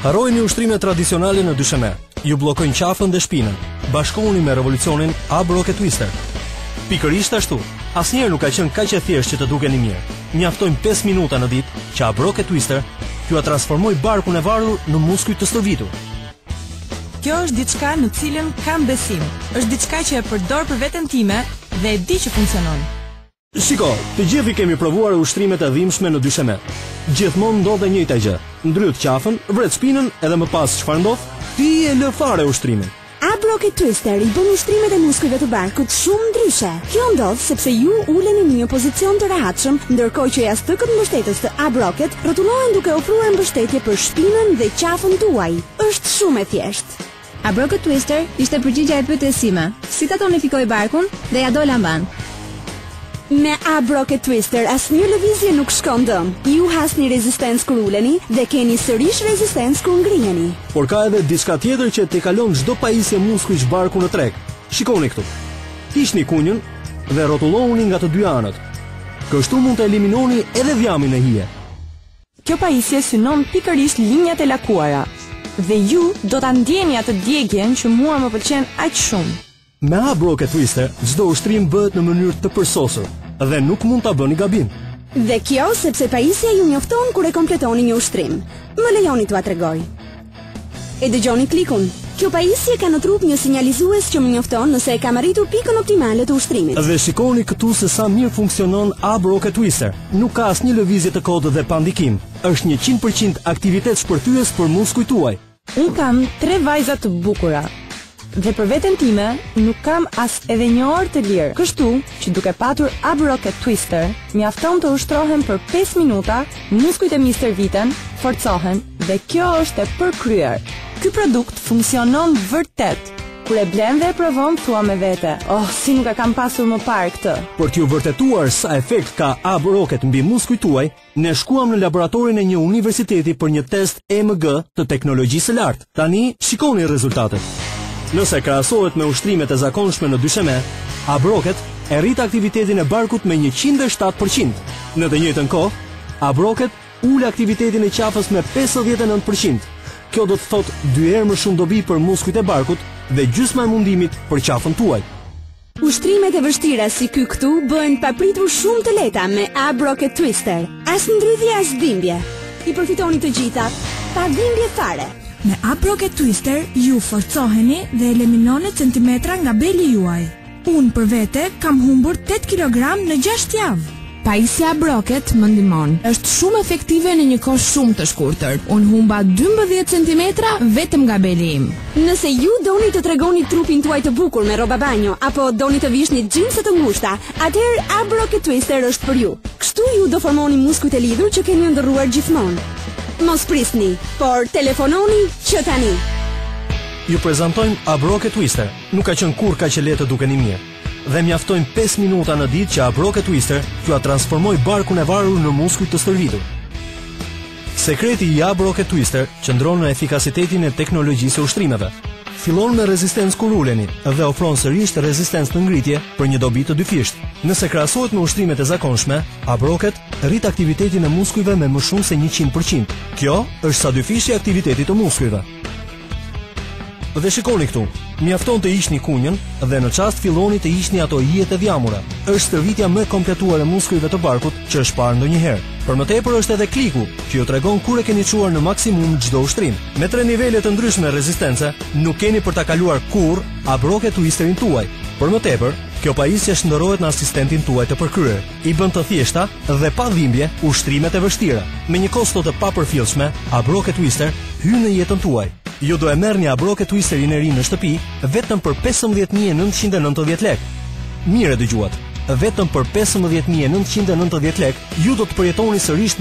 Harrojeni ushtrimet tradicionale në dysheme. Ju bllokojnë qafën dhe shpinën. Bashkohuni me revolucionin A Broket Twister. Pikërisht ashtu. Asnjëherë nuk ka qenë kaq e thjeshtë që të dukeni mirë. Mjaftojnë 5 minuta në ditë që A Broket Twister ju a transformoj barkun e varur në muskuj të stërvitur. Kjo është diçka në cilën kam besim. Është diçka që e përdor për veten time dhe e di që funksionon. Shiko, të gjithë i kemi provuar ushtrimet e dhimbshme në dysheme. Gjithmonë ndodh e njëjta gjë. Ndryt qafën, vret shpinën edhe më pas çfarë ndodh? Ti e lë fare ushtrimin. A Broket Twister i bën ushtrimet e muskujve të barkut shumë ndryshe. Kjo ndodh sepse ju uleni në një pozicion të rehatshëm, ndërkohë që jastëkët mbështetës të A Broket rrotullohen duke ofruar mbështetje për shpinën dhe qafën tuaj. Është shumë e thjeshtë. A Broket Twister ishte përgjigjja e pyetjes sime. Si ta tonifikoj barkun dhe ja dola mban. Me A Broket Twister asnjë lëvizje nuk shkon dëm. Ju hasni rezistencë kur uleni dhe keni sërish rezistencë kur ngriheni. Por ka edhe diçka tjetër që te kalon çdo pajisje muskujsh barku në treg. Shikoni këtu. Hiqni kunjën dhe rrotullohuni nga të dy anët. Kështu mund të eliminoni edhe dhjamin e hije. Kjo pajisje synon pikërisht linjat e lakuara. Dhe ju do ta ndjeni atë djegjen që mua më pëlqen aq shumë. Me A Broket Twister, çdo ushtrim bëhet në mënyrë të përsosur dhe nuk mund ta bëni gabim. Dhe kjo sepse pajisja ju njofton kur e kompletoni një ushtrim. Më lejoni t'ua tregoj. E dëgjoni klikun. Kjo pajisje ka në trup një sinjalizues që më njofton nëse e kam arritur pikën optimale të ushtrimit. Dhe shikoni këtu se sa mirë funksionon A Broket Twister. Nuk ka asnjë lëvizje të kodët dhe pandikim. Është 100% aktivitet shpërthyes për muskujt tuaj. Unë kam 3 vajza të bukura. Dhe për veten time, nuk kam as edhe një orë të lirë. Kështu që duke patur A Broket Twister, mjafton të ushtrohen për 5 minuta, muskujt e mi stërviten, forcohen dhe kjo është e përkryer. Ky produkt funksionon vërtet. Kur e blen dhe e provon, thua me vete, oh, si nuk e kam pasur më parë këtë. Për t'ju vërtetuar sa efekt ka A Broket mbi muskujt tuaj, ne shkuam në laboratorin e një universiteti për një test EMG të teknologjisë së lartë. Tani shikoni rezultatet. Nëse krahasohet me ushtrimet e zakonshme në dysheme, A Broket e rrit aktivitetin e barkut me 107%. Në të njëjtën kohë, A Broket ul aktivitetin e qafës me 59%. Kjo do të thotë 2 herë më shumë dobi për muskujt e barkut dhe gjysma e mundimit për qafën tuaj. Ushtrimet e vështira si ky këtu bëhen papritur shumë të lehta me A Broket Twister. As ndrydhje as dhimbje. I përfitoni të gjitha pa dhimbje fare. Me A Broket Twister ju forcoheni dhe eliminoni centimetra nga beli juaj. Unë për vete kam humbur 8 kg në 6 javë. Pajisja A Broket më ndihmon. Është shumë efektive në një kohë shumë të shkurtër. Unë humba 12 centimetra vetëm nga beli im. Nëse ju doni të tregoni trupin tuaj të bukur me rroba banjo apo doni të vishni xhinse të ngushta, atëherë A Broket Twister është për ju. Kështu ju do formoni muskujt e lidhur që keni ndërruar gjithmonë. Mos prisni, por telefononi që tani. Ju prezantojmë A Broket Twister. Nuk ka qenë kurrë kaq e lehtë të dukeni mirë. Dhe mjaftojnë 5 minuta në ditë që A Broket Twister t'ju transformoj barkun e varur në muskuj të stërvitur. Sekreti i A Broket Twister qëndron në efikasitetin e teknologjisë së uштrimeve. Fillon me rezistencë kur uleni dhe ofron sërish rezistencë në ngritje për një dobi të dyfisht. Nëse krahasohet me ushtrimet e zakonshme, A Broket rrit aktivitetin e muskujve me më shumë se 100%. Kjo është sa dyfishi i aktivitetit të muskujve. Dhe shikoni këtu, mjafton të hiqni kunjën dhe në çast filloni të hiqni ato hijet e dhjamura. Është stërvitja më kompletuar e muskujve të barkut që është parë ndonjëherë. Për më tepër është edhe kliku, që ju tregon kur e keni çuar në maksimum çdo ushtrim. Me 3 nivele të ndryshme rezistence, nuk keni për ta kaluar kurrë A Broket Twisterin tuaj. Për më tepër, kjo pajisje shndërrohet në asistentin tuaj të përkryer. I bën të thjeshta dhe pa dhimbje ushtrimet e vështira. Me një kosto të papërfillshme, A Broket Twister hyn në jetën tuaj. Ju do e merrni A Broket Twisterin e ri në shtëpi vetëm për 15.990 lekë. Mirë dëgjuat. Vetëm për 15.990 lekë ju do të përjetoni sërish